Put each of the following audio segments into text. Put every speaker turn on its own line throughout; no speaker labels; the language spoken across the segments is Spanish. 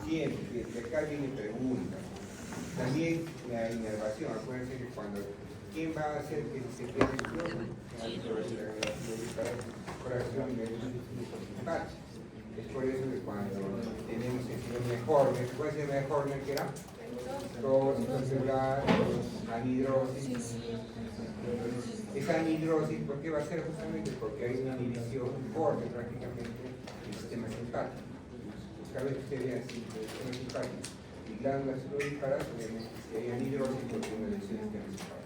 Siempre, de acá viene preguntas. También la inervación, acuérdense que cuando, ¿quién va a hacer que se quede el plomo? Fracción de simpático. Es por eso que cuando tenemos el síndrome de Horner, ¿cuál es el síndrome de Horner que era? Tos celular, anhidrosis. Esa anhidrosis, ¿por qué va a ser? Justamente porque hay una inhibición fuerte prácticamente del sistema simpático. Cada vez que usted vea el sistema simpático y glándulas sudoríparas, obviamente si hay anhidrosis, porque hay una lesión del sistema simpático.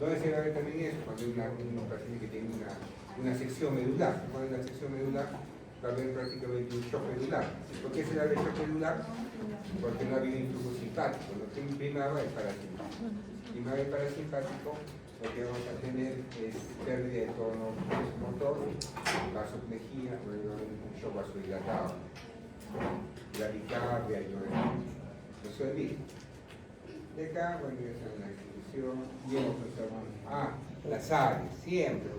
¿Dónde se va a ver también eso? Cuando hay una paciente que tiene una sección medular. Cuando hay una sección medular, va a haber prácticamente un shock medular. ¿Por qué se da el shock medular? Porque no ha habido influjo simpático, no tiene primaba el parasimpático. Primaba el parasimpático, lo que vamos a tener es pérdida de tono motor, vasoplejía, un shock vasodilatado, bradicardia y todo eso. No se olvide. De acá, bueno, ya está la institución, bien, las áreas, siempre,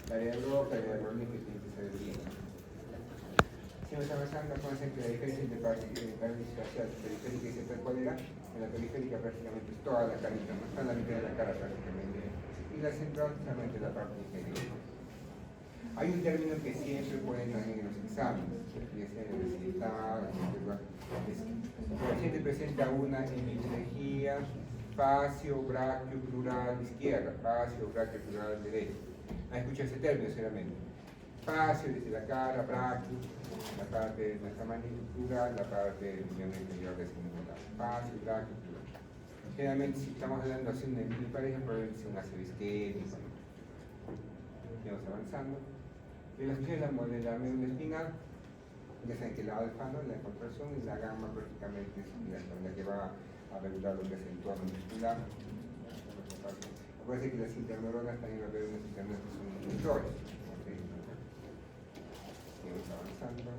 la de Europa, la de Berlín, que tiene que ser bien. Siempre está avanzando, acuérdense que la diferencia entre parálisis facial periférica y central, ¿cuál era? En la periférica prácticamente es toda la carita, no está en la mitad de la cara prácticamente, y la central solamente la parte inferior. Hay un término que siempre ponen también en los exámenes, que es el recitado, el paciente presenta una hemiplegia facio, braquio, plural izquierda, facio, braquio, plural derecho. ¿Han escuchado ese término seguramente? Facio desde la cara, braquio, la parte de nuestra manipulatura, la parte del miembro inferior de singular. Facio, braquio, plural. Generalmente, si estamos hablando así de una pareja, probablemente sea un ácido isquémico. Vamos avanzando. En la función de la médula espinal, ya saben que la alfa, ¿no? La contracción, y la gamma prácticamente es la que va a regular lo que es el entorno muscular. Acuérdense que las interneuronas también va a haber unas interneuronas que son inhibidores. Seguimos avanzando.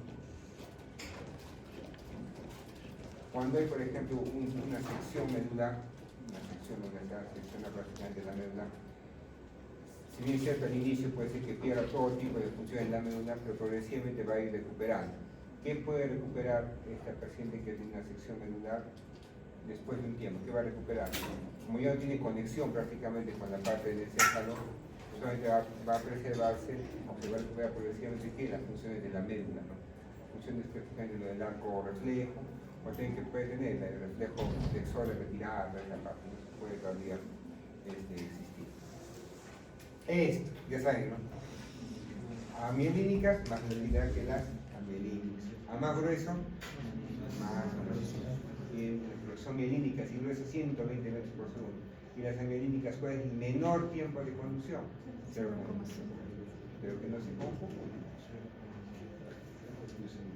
Cuando hay, por ejemplo, una sección medular, secciona prácticamente la médula, si bien es cierto al inicio puede ser que pierda todo tipo de funciones en la médula, pero progresivamente va a ir recuperando. ¿Qué puede recuperar esta paciente que tiene una sección medular después de un tiempo? ¿Qué va a recuperar? Como ya no tiene conexión prácticamente con la parte del encéfalo, solamente va a preservarse o se va a recuperar progresivamente que las funciones de la médula, ¿no? Funciones prácticamente lo del arco reflejo, o también que puede tener el reflejo flexor de retirada, esa parte, ¿no? Puede todavía existir. Esto, ya saben, ¿no? Amielínicas, más debilidad que las amielínicas. A más grueso, más grueso. Y son mielínicas y grueso 120 metros por segundo. Y las amielínicas, ¿cuál es el menor tiempo de conducción? 0,5. Pero que no se confunde.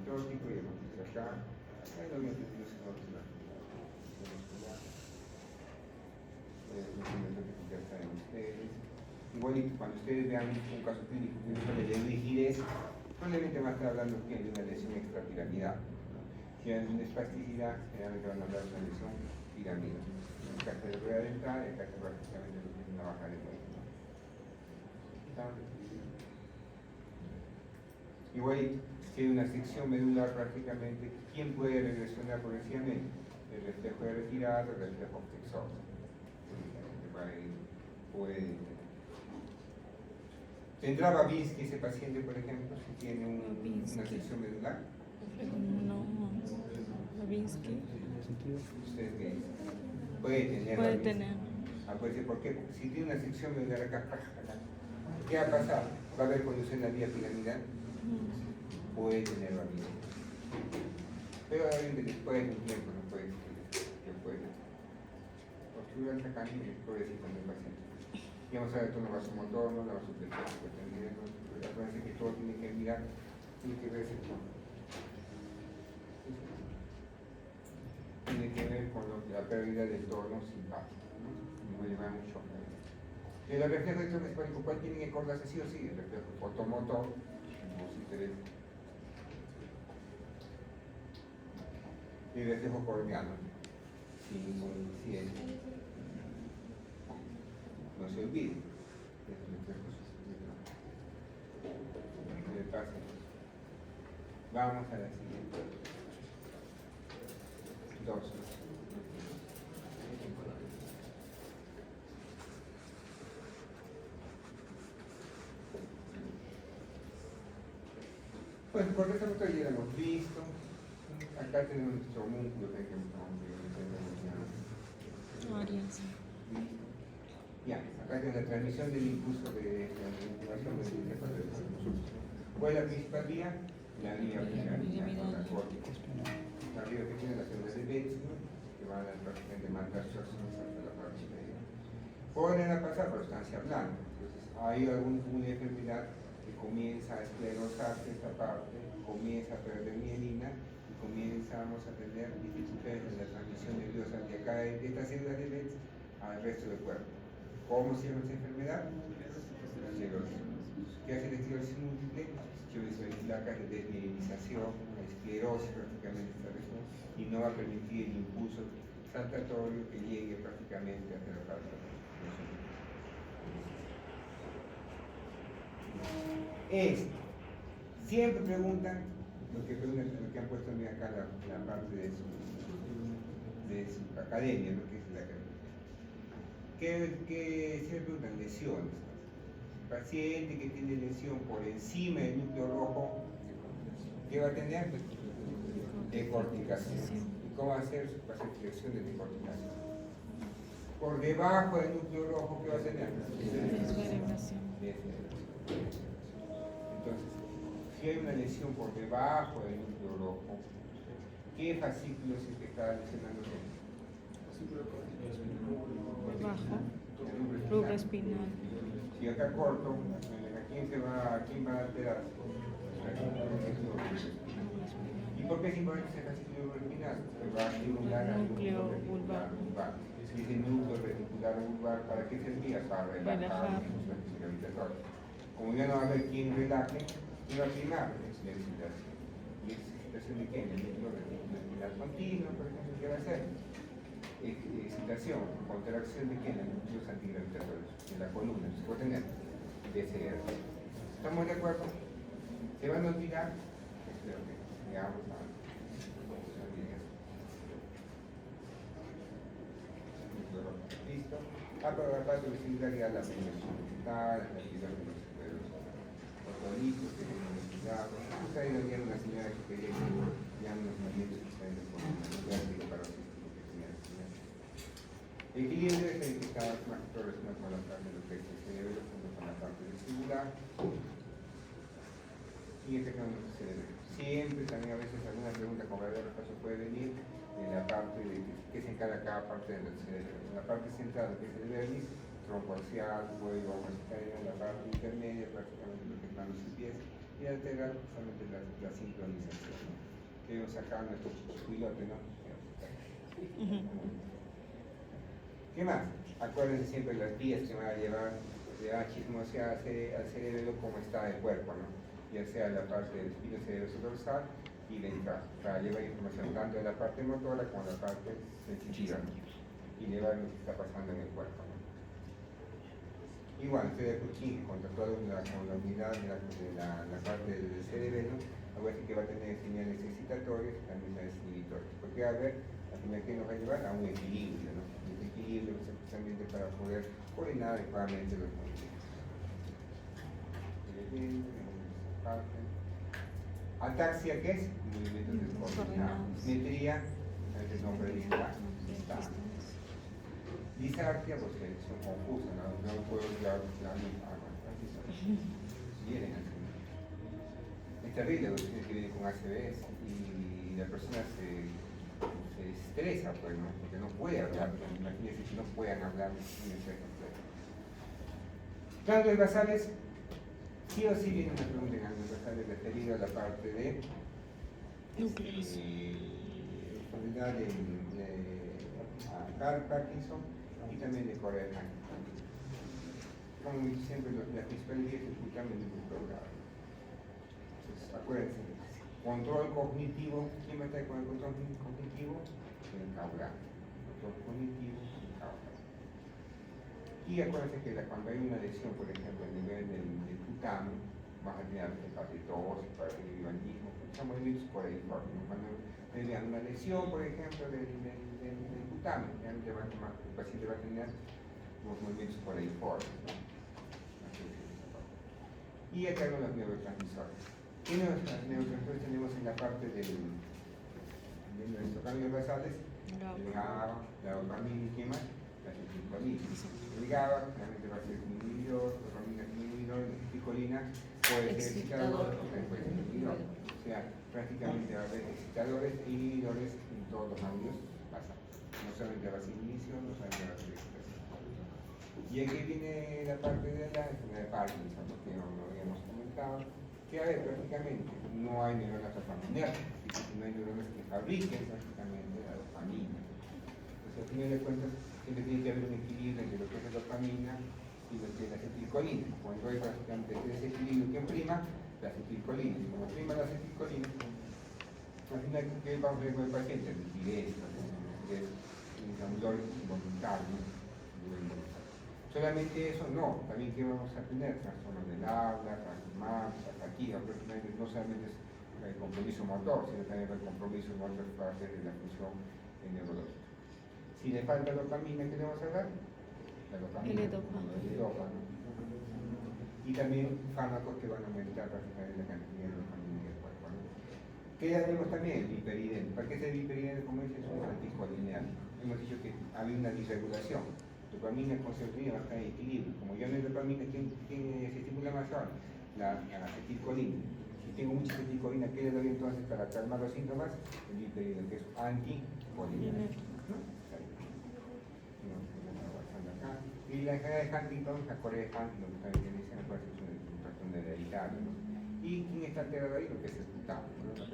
Todo tipo de conducción. Acá, hay obviamente no se conducción. Ya saben ustedes. Igual cuando ustedes vean un caso clínico que no le den rigidez, probablemente va a estar hablando de una lesión extrapiramidal. Si hay una espasticidad, generalmente van a hablar de una lesión piramidal. En el caso de la rueda dental, en el caso prácticamente lo que es una baja de vuelo. Igual, si hay una sección medular prácticamente, ¿quién puede regresionar progresivamente? El reflejo de retirada, el reflejo flexor. Puede ¿tendrá Babinski ese paciente, por ejemplo, si tiene una sección medular?
No, Babinski.
¿Ustedes qué dicen? Puede tener.
Puede tener.
Acuérdense, ¿por qué? Porque si tiene una sección medular acá, ¿qué va a pasar? ¿Va a haber conducción en la vía piramidal? Puede tener Babinski. Pero obviamente después de un tiempo no puede que puede. Obstruir el mecanismo puede decir también paciente. Y vamos a ver tono vasomotor, ¿no? La vasoplejía, acuérdense que todo tiene que mirar, tiene que verse con. Tiene que ver con la pérdida del tono simpático, ¿no? Y va a llevar mucho. El reflejo electroespático, ¿cuál tiene que acordarse sí o sí? El reflejo fotomotor, como si ustedes. Y el reflejo corneano, sin coincidencia. No se olvide. Vamos a la siguiente. 2. Pues por esta foto ya la hemos visto. Acá tenemos nuestro músculo que
Arias.
ya, acá tenemos la transmisión del impulso de la activación del sistema de consulta. ¿Cuál es la principal vía? La vía la córtica. La vía que tiene las células de Betz, ¿no? Que van a prácticamente mandar absorciones hasta la parte media. Pueden pasar por estancia blanda. Entonces, hay una enfermedad que comienza a esclerosarse esta parte, comienza a perder mielina y comenzamos a tener dificultades en la transmisión nerviosa de acá de estas células de Betz al resto del cuerpo. ¿Cómo se llama esta enfermedad? La esclerosis. ¿Qué hace la esclerosis múltiple? Placas de desmielinización, la esclerosis prácticamente esta región, y no va a permitir el impulso saltatorio que llegue prácticamente hasta la parte. Siempre preguntan lo que han puesto acá la parte de su academia, ¿no? Que es la academia. Que siempre preguntan lesiones. Paciente que tiene lesión por encima del núcleo rojo, ¿qué va a tener? Decorticación. ¿Y cómo va a ser? Va a ser flexión de decorticación. Por debajo del núcleo rojo, ¿qué va a tener?
Descerebración.
Entonces, si hay una lesión por debajo del núcleo rojo, ¿qué fascículo es el que está lesionando?
Por bajo. Rubro espinal.
Si acá corto, ¿a quién va a alterar? ¿Y por qué es importante ese fascículo espinal? Porque va a estimular al núcleo reticular vulvar. Si ese núcleo reticular vulvar, ¿para qué servía? Para relajar el músculo gravitatorio. Como ya no va a haber quien relaje, ¿qué va a primar? Es la excitación. ¿Y es excitación de qué? El núcleo reticular espinal continuo, por ejemplo, ¿qué va a hacer? Excitación, contracción de qué? En los núcleos antigravitatorios, de la columna, se puede tener DCR. ¿Estamos de acuerdo? ¿Se van a olvidar? Espero que llegamos a listo. Pero la parte similar la mental, la actividad de los ortolistas que tienen cuidado. Ustedes nos dieron una señora que quería ya unos movimientos diferentes con el vértigo para los el equilibrio es el que está más relacionado con la parte de lo que es el cerebro junto con la parte vestibular y este con el cerebro. Siempre también a veces alguna pregunta con verdadero repaso puede venir en la parte de qué se encarga cada parte del cerebro. En la parte central, que es el vernis, tronco axial, cuello, en la parte intermedia, prácticamente lo que es manos y pies, y lateral, justamente la sincronización, ¿no? Que vamos acá nuestro pilote, ¿no? ¿Qué más? Acuérdense siempre las vías que van a llevar de chismosear al cerebro como está el cuerpo, ¿no? Ya sea la parte del espino cerebroso dorsal y ventral, para llevar información tanto de la parte motora como de la parte sensitiva, ¿no? Y llevar lo que está pasando en el cuerpo, ¿no? Igual, usted de Cuchín, contra toda la unidad de la parte del cerebro, acuérdense que va a tener señales excitatorias y también señales inhibitorias, porque a ver, la primera que nos va a llevar a un equilibrio, ¿no? Equilibrio justamente para poder coordinar adecuadamente los movimientos. Ataxia, ¿qué es? Movimientos descoordinados. Simetría, es el nombre de la distancia. Disarquia, pues son confusas, no puedo hablar la misma. Vienen así. Es terrible los que vienen con ACVs y la persona se estresa, pues, ¿no? Porque no puede hablar, imagínense si no puedan hablar, Ganglios basales, sí o sí viene una pregunta en ganglios basales referida a la parte de enfermedad de Parkinson y también de Corea. Como siempre, la principal idea es escuchar el programa. Entonces, acuérdense, control cognitivo, ¿quién va a estar con el control cognitivo? El caudal. Control cognitivo, el caudal. Y acuérdense que cuando hay una lesión, por ejemplo, a nivel del tutano, vas a tener hepatitosis, hipertiroidismo, son movimientos coreiformes, ¿no? Cuando le dan una lesión, por ejemplo, del glutamo, el paciente va a tener los movimientos coreiformes, ¿no? Y acá vemos los neurotransmisores. ¿Qué neurotransmisores tenemos en la parte de nuestros ganglios basales? El GABA, la dopamina y ¿qué más? La acetilcolina. El GABA realmente va a ser un inhibidor, la dopamina es un inhibidor, la acetilcolina puede ser excitador o puede ser inhibidor. O sea, prácticamente va a haber excitadores e inhibidores en todos los ganglios basales. No solamente va a ser inicio, no solamente va a ser excitación. Y aquí viene la parte de la enfermedad de Parkinson, porque no lo habíamos comentado, que a ver, prácticamente no hay neuronas dopaminergas, no hay neuronas que fabriquen prácticamente la dopamina. Entonces, al final de cuentas, siempre tiene que haber un equilibrio entre lo que es la dopamina y lo que es la acetilcolina. Cuando hay prácticamente ese equilibrio que prima, la acetilcolina. Y como prima la acetilcolina, al final, ¿qué vamos a ver con el paciente? Rigidez, un dolor involuntario, ¿no? Solamente eso no, también que vamos a tener trastornos del habla, trastornos, fatiga, prácticamente no solamente es el compromiso motor, sino también el compromiso en otras partes de la función neurológica. Si le falta dopamina, ¿qué le vamos a dar? La dopamina, el dopamina. Y también fármacos que van a aumentar prácticamente la cantidad de dopamina del cuerpo, ¿no? ¿Qué ya tenemos también? El hiperideno. ¿Para qué es el hiperideno? Como dice, es un anticolineal. Hemos dicho que había una disregulación. Dopamina con serotonina va a estar en equilibrio. Como ya no hay dopamina, ¿quién se estimula más ahora? La acetilcolina. Si tengo mucha acetilcolina, ¿qué le doy entonces para calmar los síntomas? El hiperideno, que es anticolinérgico. Y la enfermedad de Huntington, la Corea de Huntington, que también tiene esa es un trastorno hereditario, ¿no? ¿Y quién está alterado ahí? Lo que es el glutamo, ¿no? Si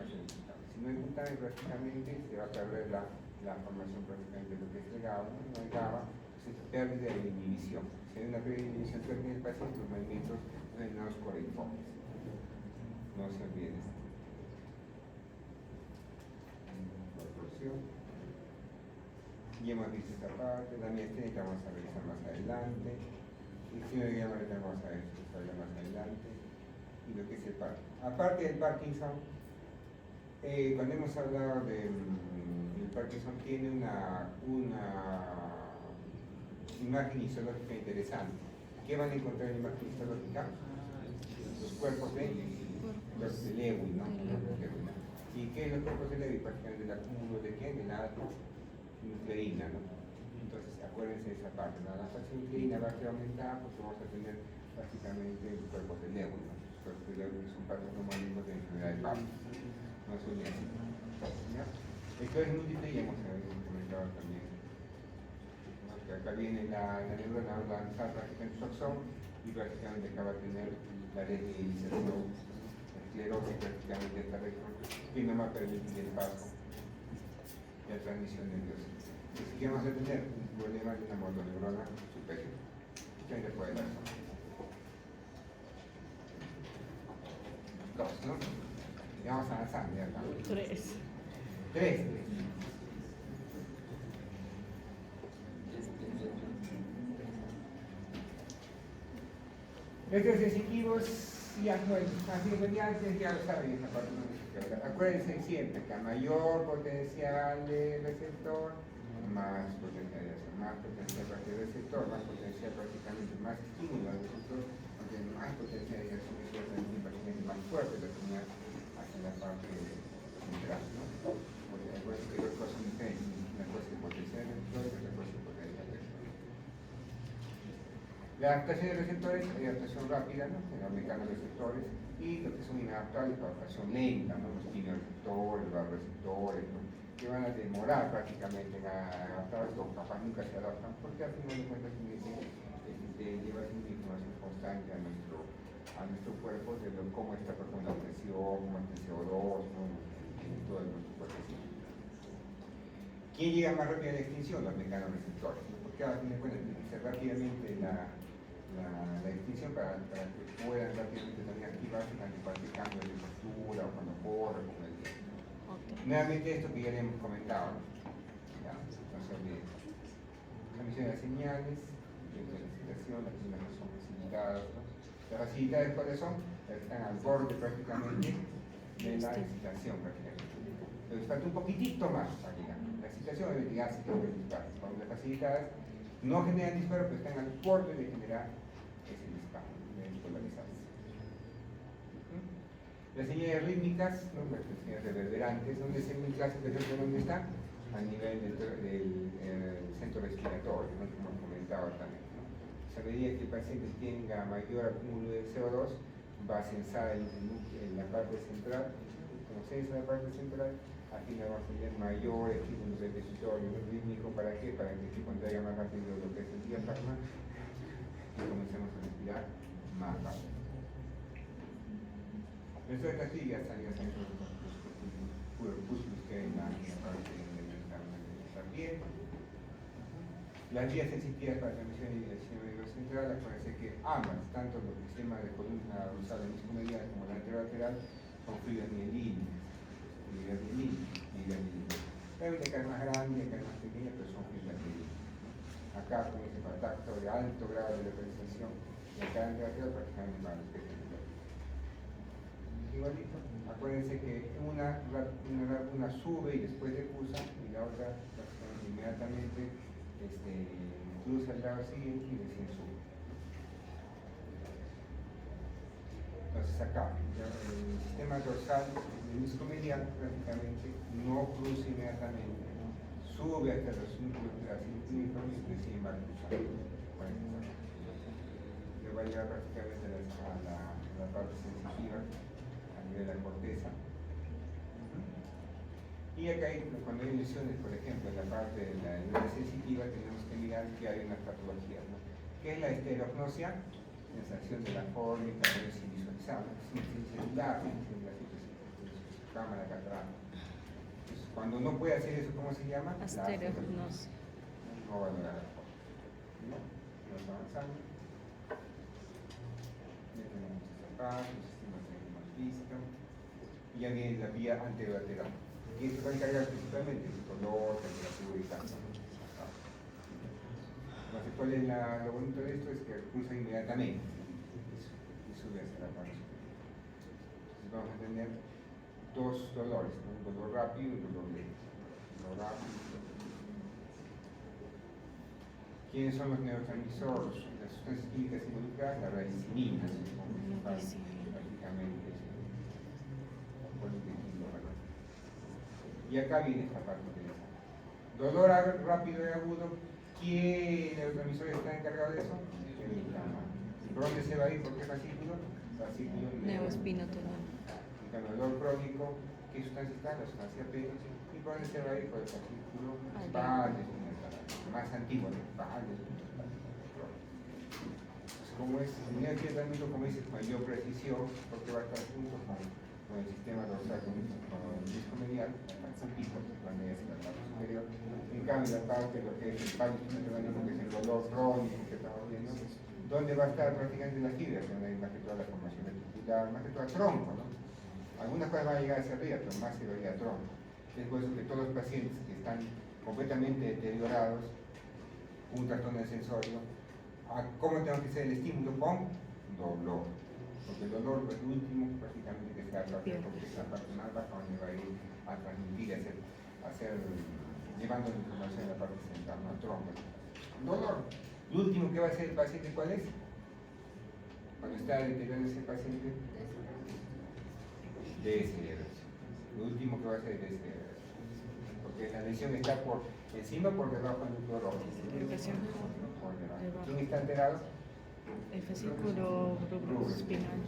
no hay glutamo, prácticamente se va a perder la formación prácticamente de lo que es el GABA, ¿no? No hay GABA, entonces pérdida de inhibición. Si hay una pérdida de inhibición en el paciente, los movimientos denominados coreiformes. No se olviden esto. Y hemos visto esta parte, la miastenia que vamos a revisar más adelante, el síndrome de Guillain-Barré que vamos a desarrollar más adelante, y lo que es el Parkinson. Aparte del Parkinson, cuando hemos hablado del Parkinson, tiene una imagen histológica interesante. ¿Qué van a encontrar en la imagen histológica? Los cuerpos de Lewy, ¿no? ¿Y qué es los cuerpos de Lewy? Prácticamente el acúmulo de ¿qué? De la nucleína, ¿no? Entonces, acuérdense de esa parte, ¿no? La fase nucleína va a aumentar porque vamos a tener básicamente los cuerpos de Lewy, ¿no? Los cuerpos de Lewy son partes normales de la enfermedad de Parkinson, no son ni así. ¿Ya? Esto es múltiple y hemos comentado también. ¿No? Que acá viene la neurona va a lanzar prácticamente su axón y prácticamente acá va a tener la desmilinización esclerosis prácticamente esta región que no va a permitir el paso de la transmisión nerviosa. Así que vamos a tener un problema de una motoneurona superior. ¿Quién le puede dar eso? Dos, ¿no? Y vamos avanzando ya acá. Tres. Estos sensitivos ya no hay, así que antes ya lo saben esa parte. Acuérdense siempre que a mayor potencial de receptor, más potencial de acción, más potencial del receptor, más potencial prácticamente, más estímulo al receptor, porque más potencial de acción es prácticamente más fuerte la señal hacia la parte central, ¿no? Porque acuérdense que dos cosas son diferentes, una cosa es potencial del receptor y otra cosa es potencial del receptor. La adaptación de receptores, hay adaptación rápida, ¿no? En los mecanorreceptores, y lo que son inadaptables, la adaptación lenta, ¿no? Los quimioreceptores, los receptores, ¿no? Que van a demorar prácticamente en adaptarse, o capaz nunca se adaptan, porque al final de cuentas lleva una información constante a nuestro cuerpo de cómo está la presión, cómo está el CO2, ¿no? En todo nuestro cuerpo. ¿Quién llega más rápido a la extinción? Los mecanorreceptores, ¿no? Porque al final de cuentas tiene que ser rápidamente la extinción para que puedan rápidamente también activarse ante cualquier cambio de postura o cuando corre con el tiempo. Nuevamente esto que ya le hemos comentado, ¿no? Ya, no se olviden. Transmisión de las señales, la excitación, las señales son facilitadas, ¿no? Las facilidades cuáles son? Las que están al borde prácticamente de la excitación prácticamente. Entonces falta un poquitito más para llegar. La excitación es que hace que los disparos. Cuando las facilitadas no generan disparo, pero están al borde de generar ese disparo, de polarizarse. Las señales rítmicas, ¿no? Las señales reverberantes, ¿dónde se ven clases, por ejemplo, dónde están? A nivel del centro respiratorio, ¿no? Como comentaba también. ¿No? A medida que el paciente tenga mayor acúmulo de CO2, va a censar en la parte central, como censa la parte central, aquí vamos a tener mayor estímulo repetitorio rítmico. ¿Para qué? Para que se contraiga más rápido lo que es el diafragma y comencemos a respirar más rápido. Esto de Castilla salió a centro de los corpúsculos que hay en la parte de la piel. Las vías sensitivas para transmisión y dirección central, acuérdense que ambas, tanto los sistemas de columna dorsal del disco medial como la anterolateral, son fluidos mielíneos. Obviamente acá es más grande, acá es más pequeña, pero son fibras mielíneas. Acá con ese contacto de alto grado de localización, y acá en la anterolateral prácticamente más pequeño. Igualito, acuérdense que una sube y después decusa, y la otra inmediatamente cruza al lado siguiente y recién sube. Entonces acá, el sistema dorsal del disco medial prácticamente no cruza inmediatamente, sube hasta los núcleos de la cintura y recién va a cruzar. Le va a llegar prácticamente a la parte sensitiva, a nivel de la corteza. Y acá cuando hay lesiones, por ejemplo, en la parte de la neurona sensitiva, tenemos que mirar que hay unas patologías, ¿no? ¿Qué es la estereognosia? Sensación de la fórmica, pero sin visualizar, sin celular, sin la cámara catarata. Entonces, cuando no puede hacer eso, ¿cómo se llama?
Astereognosia.
No valorar la fórmica. ¿No? Vamos avanzando. Ya tenemos esta parte, el sistema que hemos visto. Y ya viene la vía anterolateral. Y esto va a encargar principalmente del color, temperatura y tasa. Entonces, ¿cuál es lo bonito de esto? Es que cruza inmediatamente y sube hacia la parte superior. Entonces vamos a tener dos dolores, ¿no? Un dolor rápido y un dolor lento. Dolor rápido y dolor lento. ¿Quiénes son los neurotransmisores? Las sustancias químicas involucradas, la radicinina, prácticamente. Y acá viene esta parte interesante. Dolor rápido y agudo. ¿Qué neurotransmisor está encargado de eso? El inflamado. ¿Por dónde se va a ir? ¿Por qué fascículo? Fascículo
Neoespinotonal.
En cambio, el dolor crónico, ¿qué sustancia está? La sustancia P. ¿Y por dónde se va a ir? Por el fascículo espaldes, más antiguo, espaldes. Como es el neurotransmisor, como dices, con mayor precisión, porque va a estar junto con el sistema dorsal, con el disco medial, puntito, cuando ya es la parte superior. En cambio, la parte de lo que es el palio, que es el dolor crónico que estamos viendo, ¿dónde va a estar prácticamente la fibra? Donde hay más que toda la formación reticular, más que todo el tronco, ¿no? Algunas cosas van a llegar hacia arriba, pero más se va a ir al tronco. Es por eso que todos los pacientes que están completamente deteriorados, un trastorno del sensorio, ¿cómo tengo que hacer el estímulo? Con dolor. Porque el dolor es el último prácticamente que se hace, porque es la parte más baja donde va a ir a transmitir, llevando la información a la parte central, no al tronco. Dolor. Lo último que va a hacer el paciente, ¿cuál es? Cuando está deteriorando ese paciente, desceleración. Lo último que va a hacer es desceleración. Porque la lesión está por encima o por debajo del núcleo rojo. Por debajo. ¿Quién está alterado?
El fascículo espinal.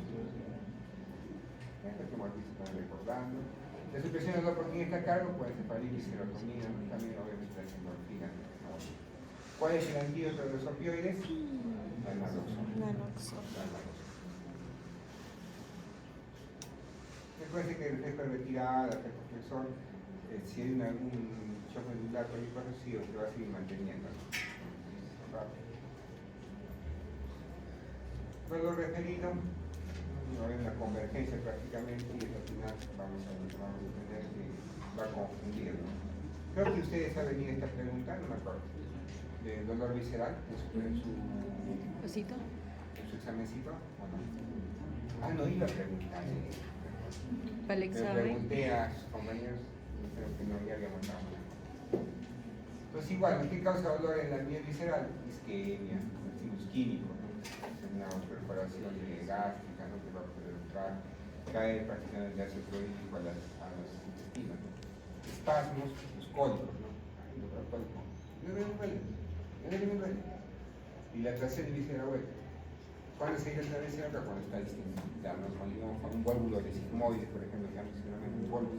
Lo que hemos visto, están recordando. La supresión del dolor por quién está a cargo, puede ser paralisis, serotonina, también obviamente las endorfinas. ¿Cuál es el antídoto de los opioides? La naloxona. Recuerden que el reflejo de retirada, el reflejo flexor, si hay algún shock medular policonocido, se va a seguir manteniendo. Luego referido, no hay una convergencia prácticamente y al final vamos a entender que va a confundir, ¿no? Creo que ustedes saben bien esta pregunta, no me acuerdo, del dolor visceral en su
¿Cosito?
examencito, ¿o no? No iba a preguntar.
Alex
Le
sabe.
pregunté a sus compañeros, creo que no había montado nada. Entonces igual, ¿qué causa dolor en la vía visceral? Isquemia, estímulos químicos, ¿no? Una perforación gástrica, ¿no? Que va a poder entrar, cae prácticamente ácido clorhídrico a los intestinos, ¿no? Espasmos, los cólicos, ¿no? Me duele. Dilatación de víscera hueca. ¿Cuándo se dilata la víscera hueca? Cuando está distinta, ¿no? Con un válvulo de sigmoide, por ejemplo, que antes era un bolus.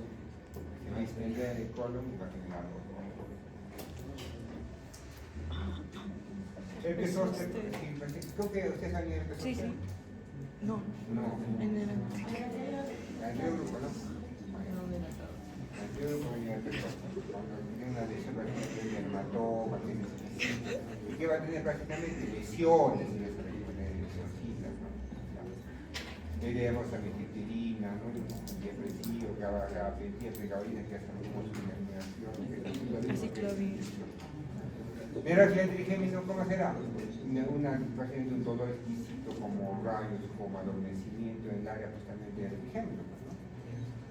Se va a extender el colon y va a generar algo. El
Pues,
pesor, creo que usted sabía el pesor.
Sí, sí. No.
No.
En el
Anterior grupo, ¿no? Anterior grupo venía el pesor. Cuando tiene una lesión, por ejemplo, tiene hematoma, tiene y que va a tener prácticamente lesiones en esa región de lesioncitas, ¿no? Veremos la metilterina, ¿no? El depresivo, gabapentina, pregabalina, que hacen una eliminación.
Aciclovir.
Mira, si el trigémino, ¿cómo será? Prácticamente un dolor exquisito como rayos, como adormecimiento en el área justamente del trigémino, ¿no?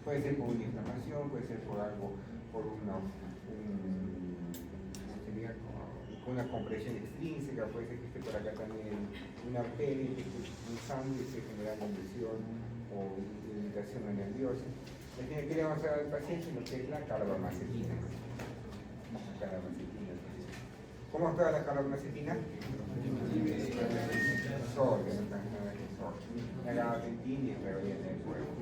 Puede ser por una inflamación, puede ser por algo, por una compresión extrínseca, puede ser que esté por acá también una arteria, que esté pulsando y esté generando lesión o irritación nerviosa. ¿Qué le vamos a dar al paciente? Lo que es la carbamacetina. ¿Cómo actúa la carbamacetina? Sodio, la gabapentina y el pregabalina del cuerpo.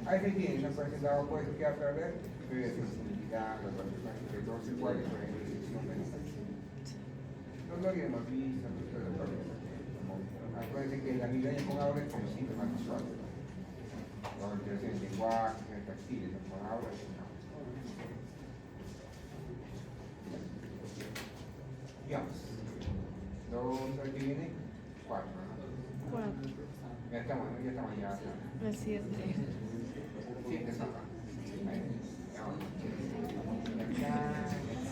Ahí se tiene, no puede ser dado opuesto que va a perder, pero de sensibilidad, los dos iguales por la infección de los lo hemos visto, acuérdense que la migraña con aura es como síntoma visual. Con alteraciones de lenguaje, taxiles, con aura es una. Digamos, ¿2 que viene? 4, ¿no?
4.
Ya estamos.
El 7.
7 son.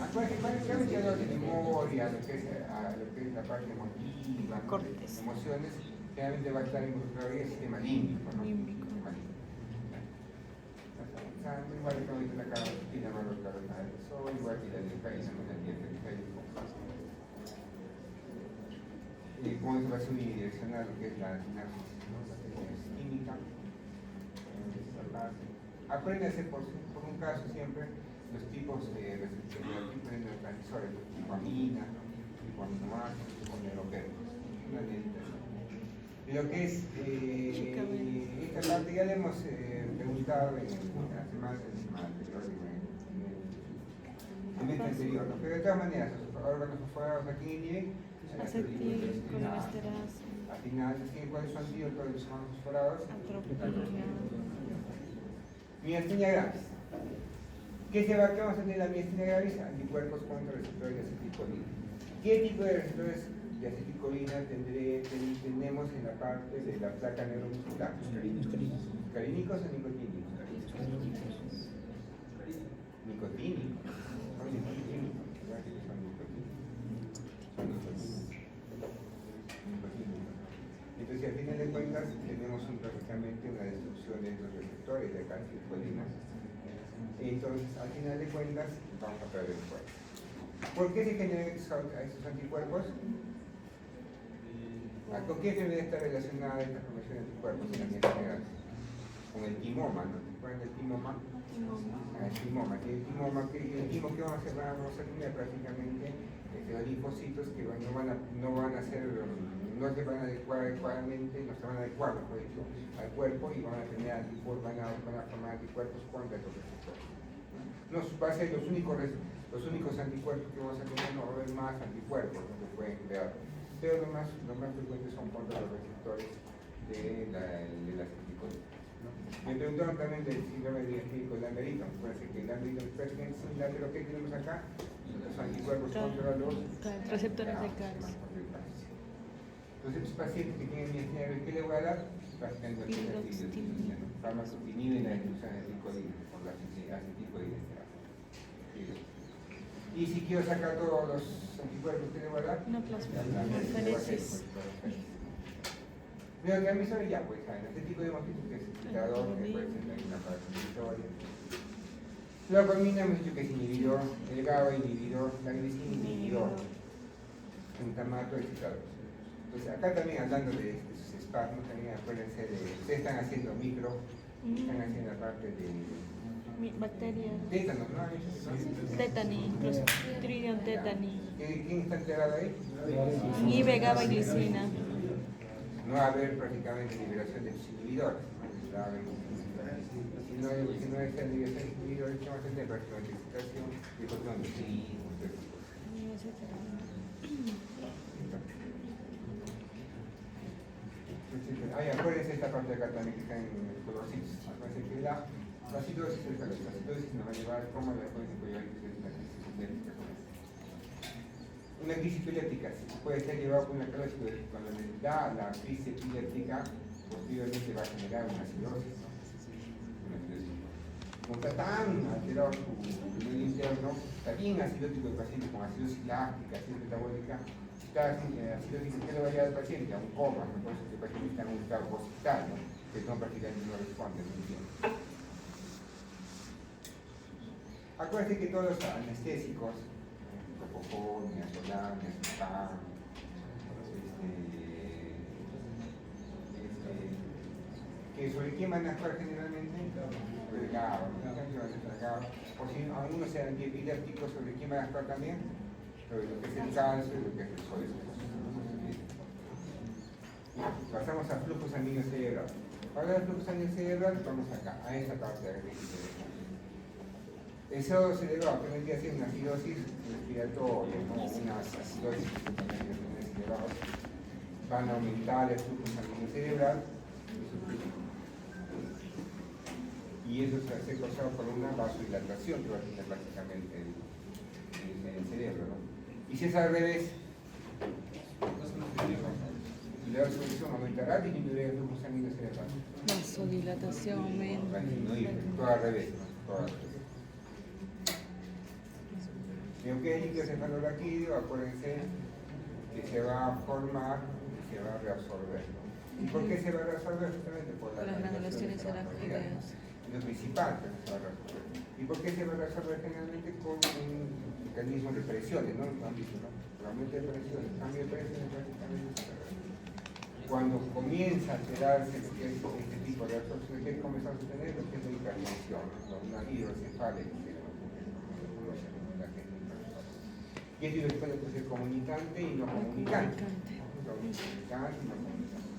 Acuérdense que lo de memoria, lo que es la parte emotiva, ¿no?
Cortes.
Emociones, generalmente va a estar involucrado en el sistema límbico, ¿no?
Límbico.
Igual que ahorita la carbotina va a bloquear el sol, igual que la descaída con el diente periférico. Cómo se va a unidireccional lo que es la sinapsis, ¿no? La sinapsis química. Apréndase por un caso siempre los tipos de neurotransmisores, tipo amina, tipo aminoácidos, tipo neuroquímicos. Una meditación. Y lo que es esta parte ya le hemos preguntado en la semana anterior, en esta anterior, ¿no? Pero de todas maneras, los órganos fosforados aquí en IE,
Acetilcolinesterasa.
al final, ¿cuáles son todos los órganos fosforados?
Atropina.
Miastenia gravis. ¿Qué vamos a tener en la miastenia gravis? Anticuerpos contra receptores de acetilcolina. ¿Qué tipo de receptores de acetilcolina tenemos en la parte de la placa neuromuscular? ¿Carínicos o nicotínicos? Nicotínicos. Son nicotínicos. Entonces, a final de cuentas, tenemos prácticamente una destrucción de estos receptores de acetilcolina. Entonces, al final de cuentas, vamos a perder el cuerpo. ¿Por qué se generan estos anticuerpos? ¿Con qué enfermedad está relacionada esta formación de anticuerpos en la miastenia gravis? Con el timoma, ¿no? ¿Cuál es el timoma? El timoma. ¿Qué vamos a hacer? Vamos a tener prácticamente los linfocitos que no se van a adecuar adecuadamente, no se van a adecuar, mejor dicho, al cuerpo y van a tener anticuerpos, van a formar anticuerpos contra estos receptores. No va a ser los únicos anticuerpos que vamos a tener, no va a haber más anticuerpos que se pueden crear, pero los más frecuentes son contra los receptores de la acetilcolina. Me preguntaron también del síndrome digestívico de Lamberito. Acuérdense que el Lamberito es prácticamente similar, pero ¿qué tenemos acá? Los anticuerpos contra los
receptores de CARS.
Entonces, estos pacientes que tienen miastenia gravis, ¿qué le voy a dar? Prácticamente la fármaco que inhibe la destrucción de acetilcolina por la acetilcolina. Y si quiero sacar todos los anticuerpos que debo dar,
Una plasmaféresis.
Pero que a mí soy ya, pues, ¿saben? Este tipo de hemocitos que es excitador, que puede ser una parte inhibitoria. La dopamina hemos dicho que es inhibidor, el GABA inhibidor, la glicina inhibidor, glutamato excitador. Entonces acá también hablando de estos espasmos, también acuérdense de, ustedes están haciendo micro, están haciendo la parte de
Bacterias.
tétanos, ¿no?
Tetani, Clostridium tetani.
¿Quién está enterado ahí?
Inhibe GABA y glicina.
No va a haber prácticamente liberación de los inhibidores. Si no es la liberación de inhibidores, ¿qué vamos a tener? Prácticamente excitación y cuestión de sí. Acuérdense esta parte de acá también que está en el colorcito. Acuérdense que la acidosis es la acidosis nos va a llevar como la acuérdense que llevar una crisis epiléptica. Una crisis epiléptica puede ser llevada por una calosis, cuando le da la crisis epiléptica, posteriormente va a generar una acidosis. Como está tan alterado su medio interno, está bien acidótico el paciente con acidosis láctica, acidosis metabólica, está acidosis que le va a llevar al paciente a un coma, entonces el paciente está en un estado positral, ¿no? Que no prácticamente no responde muy bien. Acuérdense que todos los anestésicos, propofol, midazolam, midazolam, que sobre quién van a actuar generalmente, sobre el GABA, o si algunos sean antiepilépticos, sobre quién van a actuar también, sobre lo que es el cáncer y lo que es el colesterol. Pasamos a flujo sanguíneo cerebral. Para hablar de flujo sanguíneo cerebral, vamos acá, a esta parte de aquí. El CO2 cerebral que vendría a ser una acidosis respiratoria, ¿no? Una acidosis cerebral, van a aumentar el flujo sanguíneo cerebral y eso se hace causado por una vasodilatación que va a tener básicamente el cerebro, ¿no? Y si es al revés, la resolución aumentará, disminuirá el flujo sanguíneo cerebral.
Vasodilatación aumenta.
Va a disminuir, todo al revés, ¿no? Todo al revés. ¿Qué es encefalorraquídeo? Acuérdense que se va a formar y se va a reabsorber, ¿no? ¿Y por qué se va a reabsorber? Justamente por las
granulaciones arácnidas.
Es lo principal que se va a reabsorber. ¿Y por qué se va a reabsorber? Generalmente con un mecanismo de presiones, ¿no? ¿Han visto, no? El aumento de presión, el cambio de presión prácticamente. Cuando comienza a alterarse lo que es este tipo de absorción, ¿qué comenzamos a tener? Lo que es la hipertensión, ¿no? Una hidrocefalia que se y es puede ser comunicante y no comunicante. Comunicante y no comunicante.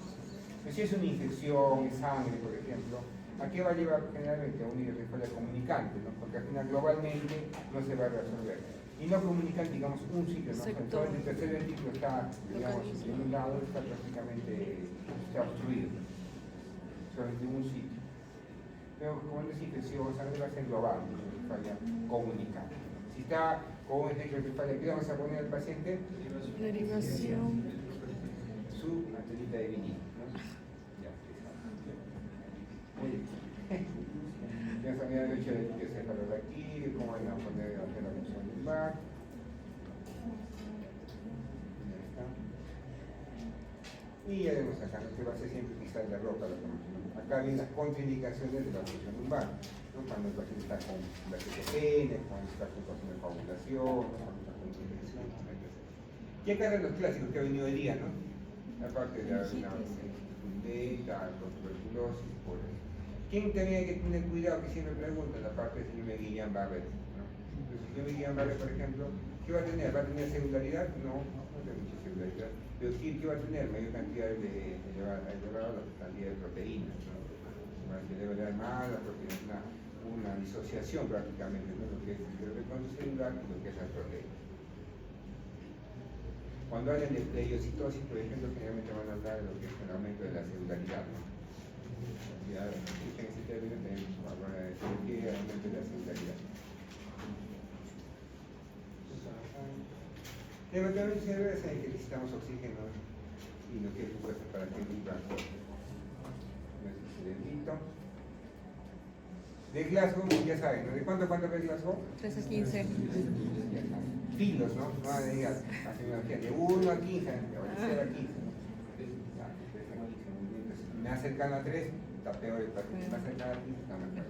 Pues si es una infección en sangre, por ejemplo, ¿a qué va a llevar generalmente a una hidrocefalia comunicante? ¿No? Porque al final globalmente no se va a resolver. Y no comunicante, digamos, un sitio, ¿no? Entonces el tercer ventrículo está, digamos, en un lado, está prácticamente obstruido. Solamente en un sitio. Pero como no es infección, sangre va a ser global, una hidrocefalia comunicante. Si está con esta hidrocefalia, ¿qué vamos a poner al paciente?
Derivación.
Su antenita de vinil, ¿no? Ya, muy bien. Ya sabían el hecho de que se paró de aquí, cómo van a poner la función lumbar. Ya está. Y ya vemos acá, que va a ser siempre pisar de roca la función. Acá vienen las contraindicaciones de la función lumbar, ¿no? Cuando el paciente está con la cetogenia, cuando está con de coagulación, cuando está con infección, etc. Y acá eran los clásicos que ha venido hoy día, ¿no? Aparte de la beta, tuberculosis, por eso. ¿Quién tenía que tener cuidado? Que siempre preguntan, la parte del señor Guillain-Barré, ¿no? Entonces, el señor Guillain-Barré, por ejemplo, ¿qué va a tener? ¿Va a tener celularidad? No, no tiene mucha celularidad. Pero ¿qué va a tener? Mayor cantidad de elevada la cantidad de proteínas, ¿no? Se debe dar más la proteína, una disociación prácticamente, ¿no? Lo que es el reconocimiento celular y lo que es la proteína. Cuando hablan de pleiocitosis, por ejemplo, generalmente van a hablar de lo que es el aumento de la celularidad, ¿no? Ya escuchen ese término, tenemos que decir que aumento de la celularidad. El mantenimiento cerebral es en el que necesitamos oxígeno y lo que es glucosa para que el transporte. Nuestro cerebrito. De Glasgow, ya saben, ¿no? ¿De cuánto fue Glasgow?
3 a 15.
Ya saben. filos, ¿no? No hay la tecnología de 1 a 15, de 0 a 15, ¿no? Entonces, más cercano a 3, está peor el paciente, más cercano a 15, está mejor.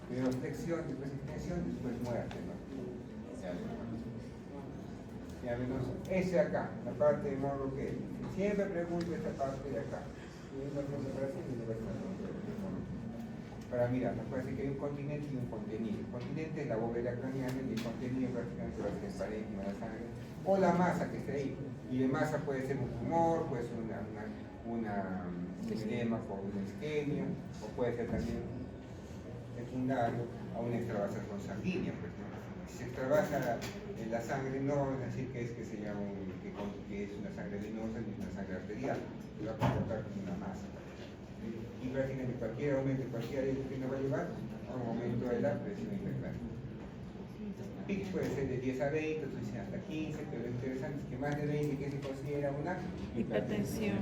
Primero flexión, después extensión, después muerte, ¿no? Ya menos ese acá, la parte de modo que siempre pregunto esta parte de acá. Para mirar, nos parece que hay un continente y un contenido. El continente es la bóveda craneana y el contenido prácticamente va a ser el parénquima, la sangre, o la masa que está ahí. Y de masa puede ser un tumor, puede ser un edema por una isquemia, o puede ser también secundario a una extravasación sanguínea. Pues, ¿no? Si se extravasa en la sangre, no vamos a decir que es una sangre venosa ni una sangre arterial, se va a comportar como una masa. Y prácticamente cualquier aumento, cualquier que nos va a llevar a un aumento de la presión intracraneal. PIC puede ser de 10 a 20, otros dicen hasta 15, pero lo interesante es que más de 20 que se considera una
hipertensión.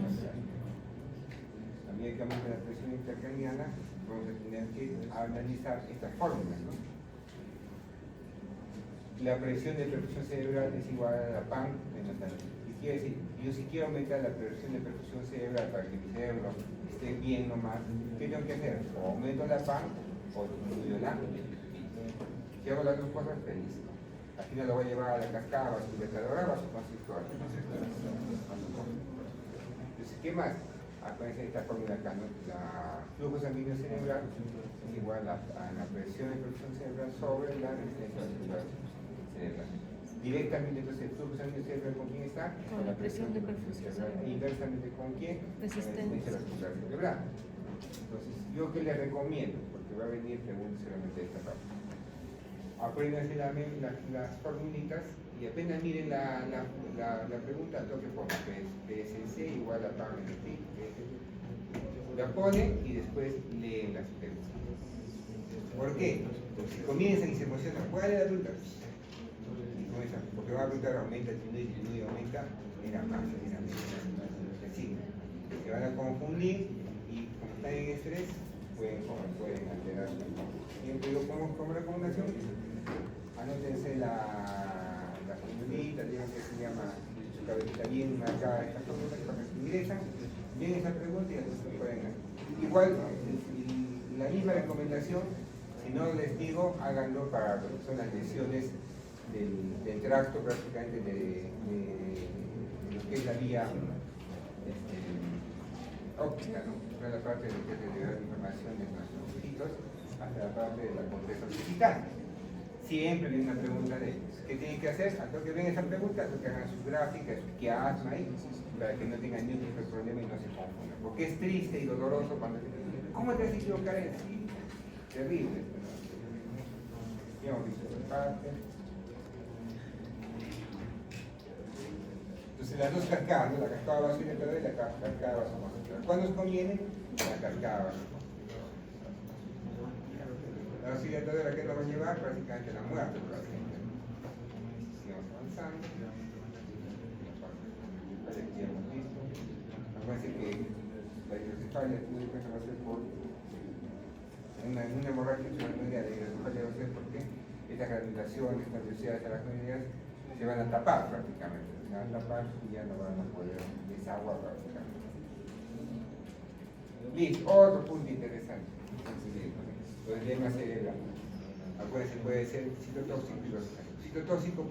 También que aumenta la presión intracraneana, vamos a tener que analizar estas fórmulas, ¿no? La presión de perfusión cerebral es igual a la PAN menos la. Y quiere decir, yo si quiero aumentar la presión de perfusión cerebral para que mi cerebro esté bien nomás, ¿qué tengo que hacer? O aumento la PAN o disminuyo la. Si hago las dos cosas, feliz. Al final lo voy a llevar a la cascada vasodilatadora o a su consistor. Entonces, ¿qué más? Aparece esta fórmula acá, ¿no? La flujo sanguíneo cerebral es igual a la presión de perfusión cerebral sobre la resistencia vascular cerebral. Directamente, entonces, el flujo sanguíneo cerebral ¿con quién está?
Con la presión de perfusión cerebral.
Inversamente, ¿con quién?
Resistencia
vascular cerebral. Entonces, ¿yo qué le recomiendo? Porque va a venir preguntas solamente de esta parte. Apréndanse las formulitas y apenas miren la pregunta, toque ponga PSC igual a PAN en el PIC. La ponen y después leen las preguntas. ¿Por qué? Porque si comienzan y se emocionan, ¿cuál es la pregunta? Y comienzan, porque van a preguntar, aumenta, disminuye, aumenta, era más, era menos. Así, se van a confundir y como están en estrés, pueden alterar. Siempre yo pongo como recomendación, anótense la formulita, digan que se llama su cabecita bien marcada esta fórmula para que ingresan, bien esa pregunta y entonces pueden hacer. Igual, la misma recomendación, si no les digo, háganlo para lo que son las lesiones del tracto prácticamente de lo que es la vía óptica, ¿no? Toda la parte de lo que es de dar información de nuestros ojitos hasta la parte de la corteza occipital. Siempre viene una pregunta de ¿qué tienen que hacer? Hasta que ven esa pregunta, que hagan su gráfica, su quiasma ahí, para que no tengan ningún tipo de problema y no se confundan. Porque es triste y doloroso cuando te dicen, ¿cómo te has equivocado en eso? Terrible. Ya hemos visto esa parte. Entonces las dos cascadas, ¿no? La cascada vasodilatadora y la cascada vasoconstrictora. ¿Cuándo os conviene? La cascada vasoconstrictora. La vasodilatadora que nos va a llevar prácticamente a la muerte. Sigamos avanzando. Aquí hemos visto. Acuérdense que la hidrocefalia va a ser por una hemorragia intracraniana de hidrocefalia va a ser porque estas granulaciones, estas velocidades aracnoideas se van a tapar prácticamente. Se van a tapar y ya no van a poder desaguar prácticamente. Listo, otro punto interesante. Los edemas cerebrales. Acuérdense, puede ser citotóxico y citotóxico,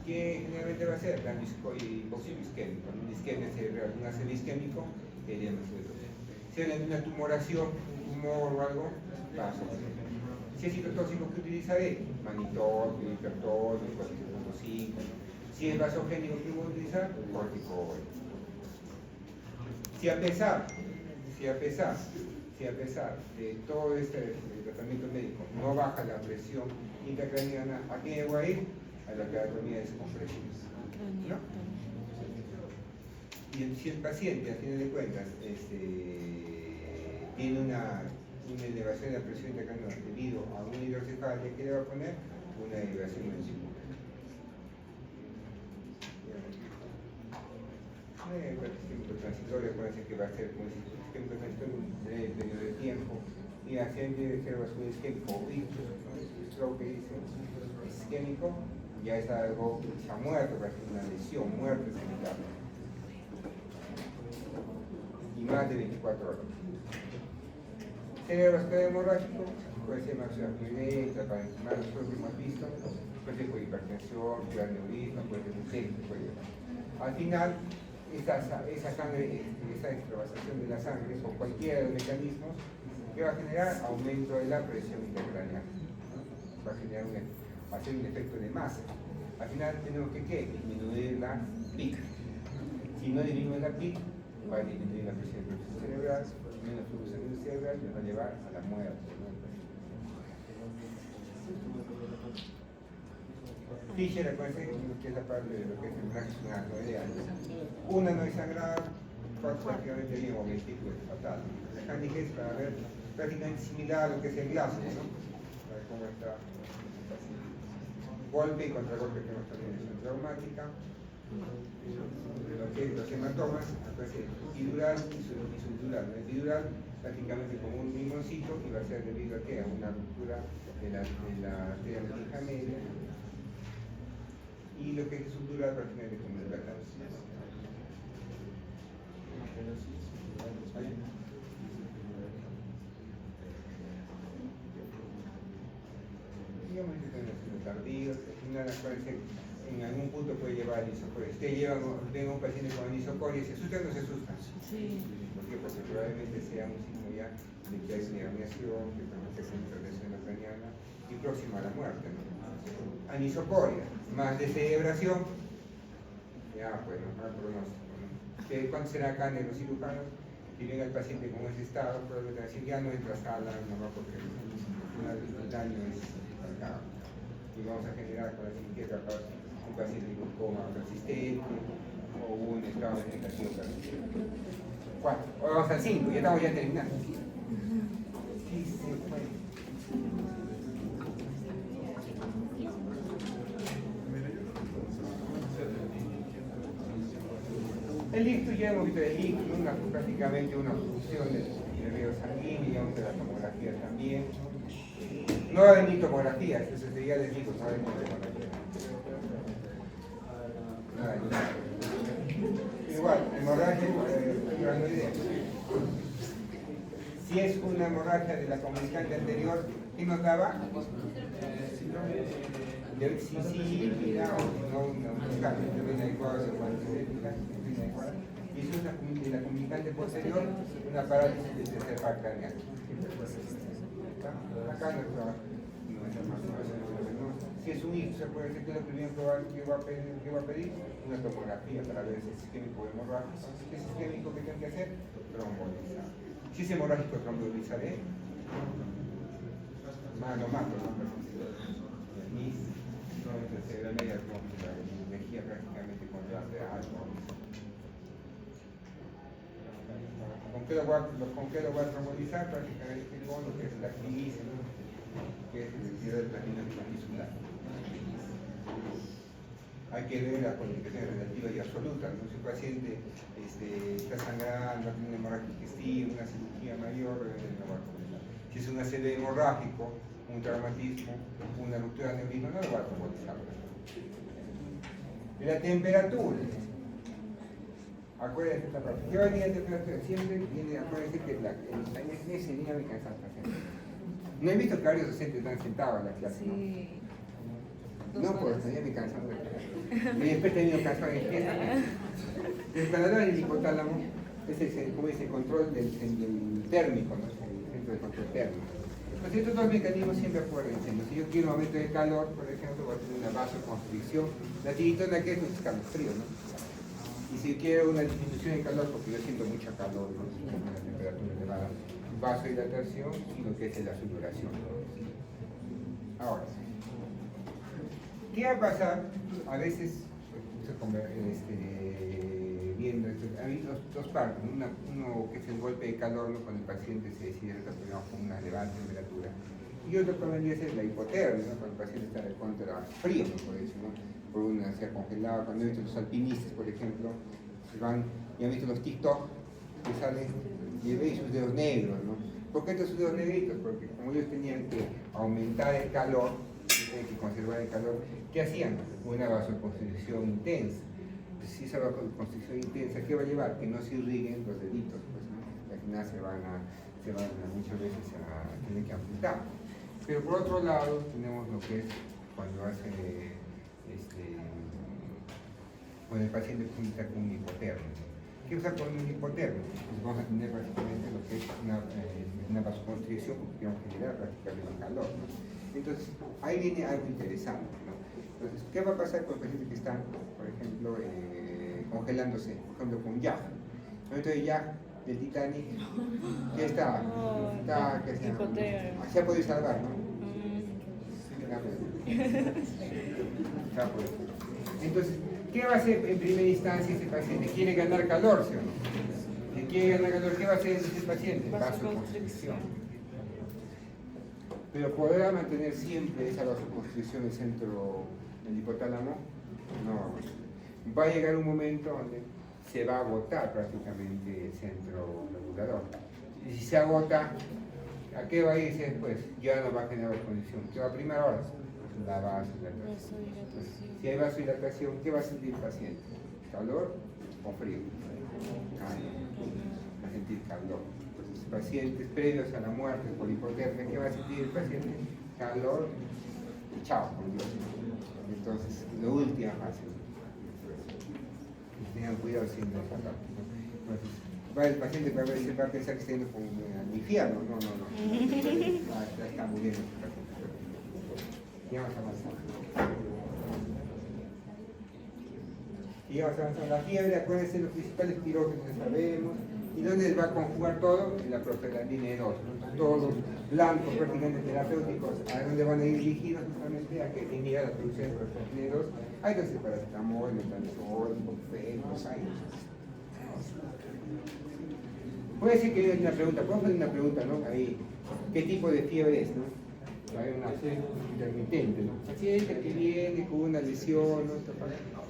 que generalmente va a ser hipoxia isquémico, una isquemia cerebral, un ACV isquémico, edema citotóxico. Si hay una tumoración, un tumor o algo, va a suceder. Si es citotóxico, ¿qué utilizaré? Manitol, hipertol, 4.5. Si es vasogénico, ¿qué voy a utilizar? Corticoides. Si a pesar de todo este tratamiento médico no baja la presión intracraniana, ¿a qué voy a ir? A la craneotomía descompresiva. ¿No? Y si el paciente, a fin de cuentas, tiene una elevación de la presión intracraniana debido a una hidrocefalia, ¿qué le va a poner? Una elevación ventricular. El isquémico transitorio puede ser que va a ser como si el isquémico transitorio un breve periodo de tiempo y accidente de cerebrovascular isquémico o ictus, ¿no? Stroke que dice isquémico ya es algo que se ha muerto, casi una lesión, muerte cerebral. Y más de 24 horas. Cerebrovascular hemorrágico puede ser más violenta, para encimar los que hemos visto, puede ser por hipertensión, por aneurisma, puede ser infecto, puede. Al final, esa sangre, esa extravasación de la sangre, o cualquiera de los mecanismos, que va a generar aumento de la presión intracraneal, ¿no? Va a generar hacer un efecto de masa. Al final tenemos que ¿qué? Disminuir la PIC. Si no disminuye la PIC, va a disminuir la presión cerebral, menos flujo sanguíneo cerebral, nos va a llevar a la muerte, ¿no? Fischer, acuérdense que es la parte de lo que es el máximo ideal. Una no es sangrada, prácticamente bien, o vestículo es fatal. La handicap es para ver prácticamente similar a lo que es el glaso, ¿no? A ver cómo está. Golpe y contragolpe que hemos tenido en traumática. Lo que es los hematomas, acuérdense, epidural y subdural. El epidural prácticamente como un limoncito y va a ser debido a ¿qué? A una ruptura de la arteria meningia media. Y lo que es subdural prácticamente como el plátano. Digamos que son los tardíos, al final acuérdense, en algún punto puede llevar a anisocoria. Usted venga un paciente con anisocoria y se asusta o no se asusta.
Sí.
¿Por qué? Porque probablemente sea un signo ya de que hay una herniación, que permite una intervención craniana y próxima a la muerte, ¿no? Anisocoria, más descerebración, ya pues no, mal pronóstico, ¿no? ¿Cuánto será acá en los cirujanos? Si venga el paciente con ese estado, probablemente decir ya no entra a sala, no va porque el daño es marcado. Y vamos a generar con la cirugía capaz un paciente con coma persistente o un estado vegetativo persistente. 4. Ahora vamos al 5, ya estamos ya terminando. Sí, se puede. El ictus, ya hemos visto el ictus, prácticamente una obstrucción del nervio sanguíneo, ya de la tomografía también. No va a venir tomografía, eso sería del ictus, no va a venir tomografía. Igual, hemorragia, una idea. Si es una hemorragia de la comunicante anterior, ¿qué nos daba? De líquida o no, un cambio de vena adecuada, y eso es de la comunicante posterior, una parálisis del tercer par craneal. Acá no está. Si es un ictus, se puede decir que lo primero que va a pedir una tomografía para ver si es isquémico o hemorrágico. Si es isquémico, ¿qué tengo que hacer? Trombolizar. Si es hemorrágico, trombolizaré. Lo mato, ¿no? La media energía prácticamente controlada de algo. ¿Con qué lo voy a trombolizar? Prácticamente con lo que es la activismo, que es el sentido del platino tisular. Hay que ver la cualificación relativa y absoluta. ¿No? Si un paciente está sangrando, tiene una hemorragia digestiva, una cirugía mayor, no va a trombolizar. Si es un ACV hemorrágico, un traumatismo, una ruptura de aneurisma, no lo va a trombolizar. La temperatura. Acuérdense esta parte. ¿Qué va a venir la temperatura? Siempre viene, acuérdense que en ese día me cansa el paciente. No he visto que varios docentes están sentados en la clase, ¿no?
Sí.
No, pues ya me cansan de clase. Y después he tenido cansado en fiesta. El canal del hipotálamo es como dice, el control del térmico, ¿no? El centro de control térmico. Pues estos dos mecanismos siempre acuérdense. Si yo quiero un aumento de calor, por ejemplo, voy a tener una vasoconstricción. La tiritona que es un escalofrío, ¿no? Y si quiero una disminución de calor, porque yo siento mucha calor, ¿no? Una temperatura elevada, vasodilatación y lo que es la sudoración. Ahora, ¿qué va a pasar? A veces, viendo esto, hay dos partes, uno que es el golpe de calor, ¿no? Cuando el paciente se decide relacionado con una elevada temperatura, y otro que vendría a ser la hipotermia, ¿no? Cuando el paciente está de contra frío, ¿no? Por eso, ¿no? Por una ser congelada. Cuando he visto los alpinistas, por ejemplo, se van y han visto los TikTok que salen y veis sus dedos negros, ¿no? ¿Por qué estos dedos negritos? Porque como ellos tenían que aumentar el calor, tienen que conservar el calor, ¿qué hacían? Una vasoconstricción intensa. Si esa vasoconstricción intensa, ¿qué va a llevar? Que no se irriguen los deditos, pues, ¿no? Y al final se van a muchas veces a tener que amputar. Pero por otro lado, tenemos lo que es cuando hace, cuando el paciente cuenta con un hipotermia. ¿Qué pasa con un hipotermia? Pues vamos a tener prácticamente lo que es una vasoconstricción, porque vamos a generar prácticamente calor, ¿no? Entonces, ahí viene algo interesante, ¿no? Entonces, ¿qué va a pasar con pacientes que están, por ejemplo, congelándose, por ejemplo, con Jack? Entonces, Jack del Titanic, ¿qué está? Está, ¿qué se llama? Se ha podido salvar, ¿no? Ya, pues. Entonces, ¿qué va a hacer en primera instancia este paciente? ¿Quiere ganar calor, sí o no? Si quiere ganar calor, ¿qué va a hacer este paciente? Vasoconstricción. Pero ¿podrá mantener siempre esa vasoconstricción en el centro del hipotálamo? No. Va a llegar un momento donde se va a agotar prácticamente el centro regulador. Y si se agota, ¿a qué va a irse después? Ya no va a generar vasoconstricción. ¿Qué va a primar ahora? La vasodilatación. Si hay vasodilatación, ¿qué va a sentir el paciente? ¿Calor o frío? Va a sentir calor. Los pacientes previos a la muerte por hipotermia, ¿qué va a sentir el paciente? Calor y chao, por Dios. Entonces, lo última fase. Tengan cuidado siendo calor. El paciente va a pensar que está yendo con el infierno. No. Está muriendo. Y vamos avanzando. Y vamos avanzando. La fiebre, acuérdense, los principales pirógenos que sabemos. ¿Y dónde va a conjugar todo? En la prostaglandina E2. Todos blancos prácticamente terapéuticos, ¿a dónde van a ir dirigidos? Justamente a que inhibir la producción de prostaglandina E2. Hay que hacer paracetamol, metanazol, ibuprofeno, hay. Puede ser que haya una pregunta, podemos hacer una pregunta, ¿no? Ahí, ¿qué tipo de fiebre es, no? Hay una intermitente, ¿no? Paciente que viene con una lesión, ¿no?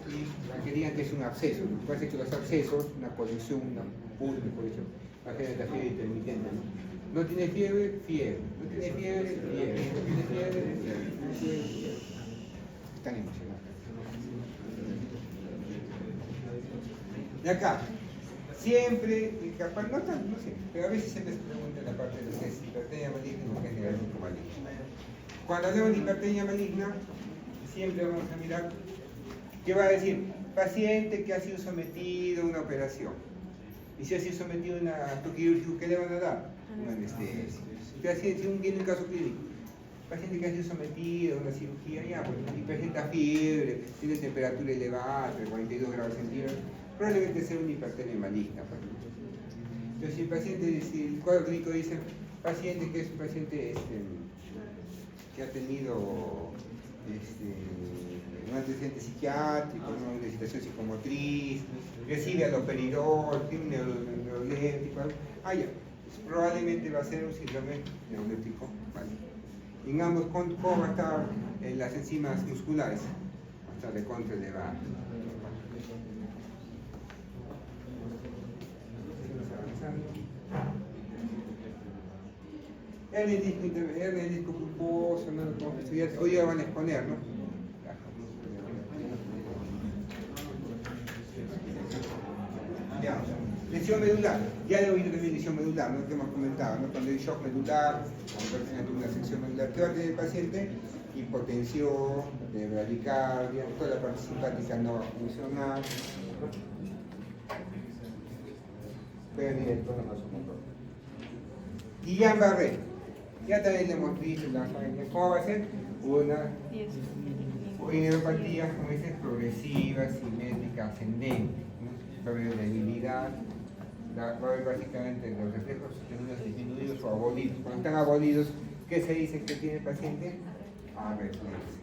Y que digan que es un absceso, ¿no? Puede ser que los abscesos, una colección, una pus, mejor dicho, va a generar la fiebre intermitente, ¿no? No tiene fiebre, fiebre. No tiene fiebre, fiebre. No tiene fiebre, fiebre. Están emocionados. Y acá, siempre, capaz, no siempre, pero a veces siempre se pregunta en la parte de lo que es hipertenía maligna y lo que es diabético maligno. Cuando hablamos de hipertenía maligna, siempre vamos a mirar qué va a decir paciente que ha sido sometido a una operación. Y si ha sido sometido a un acto quirúrgico, ¿qué le van a dar? Una anestesia. Si viene un caso clínico, paciente que ha sido sometido a una cirugía, ya, pues, y presenta fiebre, tiene temperatura elevada, de 42 grados centígrados, probablemente sea una hipertermia maligna. Entonces, si el paciente, si el cuadro clínico dice, paciente que es un paciente que ha tenido un antecedente psiquiátrico, una situación psicomotriz, recibe aloperidol, tiene un neuroléptico, ya, pues probablemente va a ser un síndrome neuroléptico, ¿vale? En ambos, ¿cómo va a estar las enzimas musculares? Va a estar de contra elevada. Hernia de disco pulposo, ¿no? Hoy ya van a exponer, ¿no? Ya, lesión medular, ya he oído también lesión medular, ¿no? Que hemos comentado, ¿no? Cuando hay shock medular, cuando hay una sección medular, ¿qué va a tener el paciente? Hipotensión, bradicardia, toda la parte simpática no va a funcionar. Pérdida del tono vasomotor. Guillain-Barré, ya también le hemos visto la familia. ¿Cómo va a ser? Una neuropatía, como dice, progresiva, simétrica, ascendente, ¿no? Va a haber debilidad, va a haber básicamente los reflejos disminuidos o abolidos. Cuando están abolidos, ¿qué se dice que tiene el paciente? Arreflexia.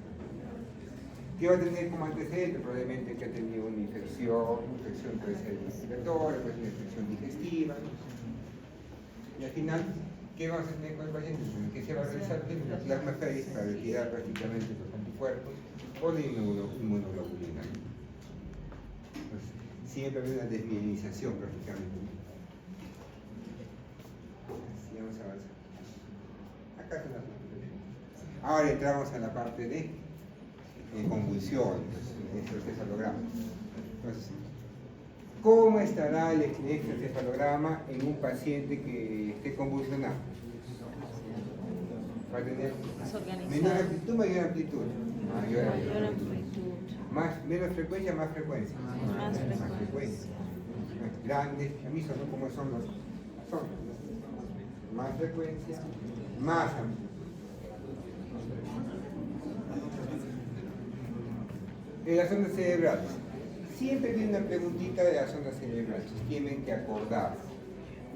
¿Qué va a tener como antecedente? Probablemente que ha tenido una infección puede ser respiratoria, puede ser una infección digestiva. Y al final, ¿qué vamos a tener con el paciente? Que se va a realizar una plasmaféresis para retirar prácticamente los anticuerpos o la inmunoglobulina. Pues, siempre hay una desmielinización prácticamente. Así vamos a avanzar. Acá están las Ahora entramos a la parte de convulsiones, electroencefalograma. Entonces, ¿cómo estará el electroencefalograma en un paciente que esté convulsionado? Va a tener menor amplitud, mayor amplitud. Mayor amplitud. Menos frecuencia, más frecuencia.
Más frecuencia.
Grandes, a mí son como son los ondas. Más frecuencia, más amplitud. Las ondas cerebrales. Siempre viene una preguntita de las ondas cerebrales. Tienen que acordar.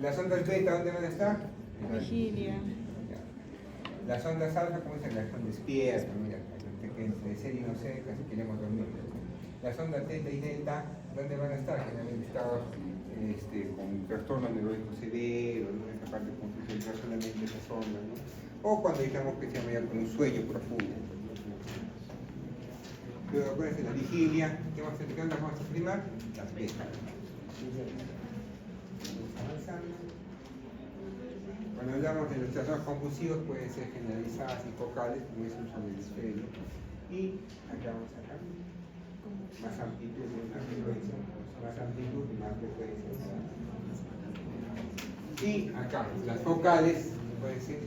¿Las ondas beta dónde van a estar?
Vigilia.
Las ondas alfa, ¿cómo se las son despiertas? Mira, de ser y no sé, casi queremos dormir. Las ondas teta y delta, ¿dónde van a estar? Generalmente estados con trastorno neurológico severo, ¿no? Esa parte de confusión, solamente esas ondas, ¿no? O cuando digamos que se llama con un sueño profundo. Luego, acuérdense, la vigilia, ¿qué vamos a primar? Las beta. Avanzando. Cuando hablamos de los trastornos compulsivos, pueden ser generalizadas y focales, como es un hemisferio. Y acá vamos a sacar más amplitud y más frecuencia, más amplitud y más frecuencia. Y acá, las focales, puede ser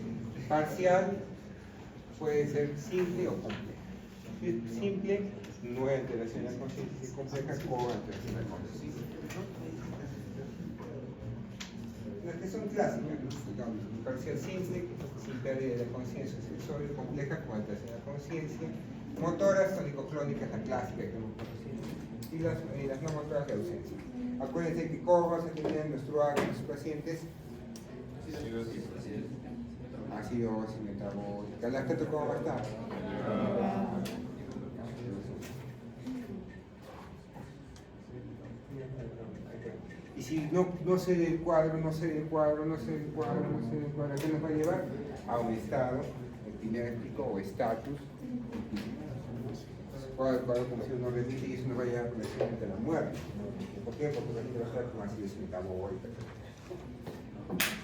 parcial, puede ser simple o compleja. Simple, no hay alteración de la conciencia, y compleja o alteración de la conciencia. Las que son clásicas, ¿no? Digamos, parcial simple, sin pérdida de la conciencia sensorio, compleja con alteración de la conciencia, motoras tónico-clónicas, la clásica que hemos conocido, y las no motoras de ausencia. Acuérdense que cómo vamos a tener en nuestro hábito en sus pacientes acidosis metabólica. ¿La lactato cómo va a estar? Y si no se ve el cuadro, ¿a qué nos va a llevar? A un estado epiléptico o estatus. El cuadro como si uno repite y eso nos va a llevar precisamente a la muerte. ¿Por qué? Porque la gente va a estar con acidosis metabólica.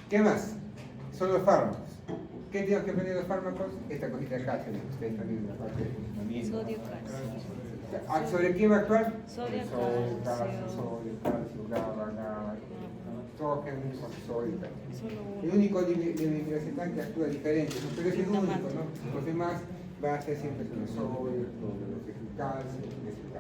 ¿Qué más? Son los fármacos. ¿Qué tenemos que aprender de los fármacos? Esta cosita de calcio, que ustedes también en la parte de funcionamiento.
Sodio, calcio.
¿Sobre quién va a actuar?
Sodio,
calcio, GABA, todos que han un sodio, calcio.
Solo
El
uno.
único dimetilacetán que actúa diferente, ¿no? Pero es el único, ¿no? Los demás va a ser siempre con el sodio, con el calcio, etc.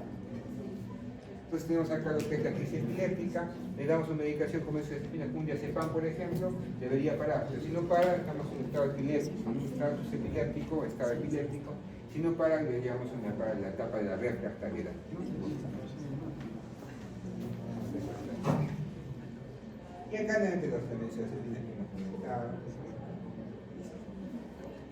Entonces tenemos acá lo que es la crisis epiléptica, le damos una medicación como es un diazepam, por ejemplo, debería parar, pero si no para, estamos en un estado epiléptico, en un estado epiléptico, estado epiléptico, si no para, le llamamos para la etapa de la refractariedad. Y acá entre los demencias epilépticas.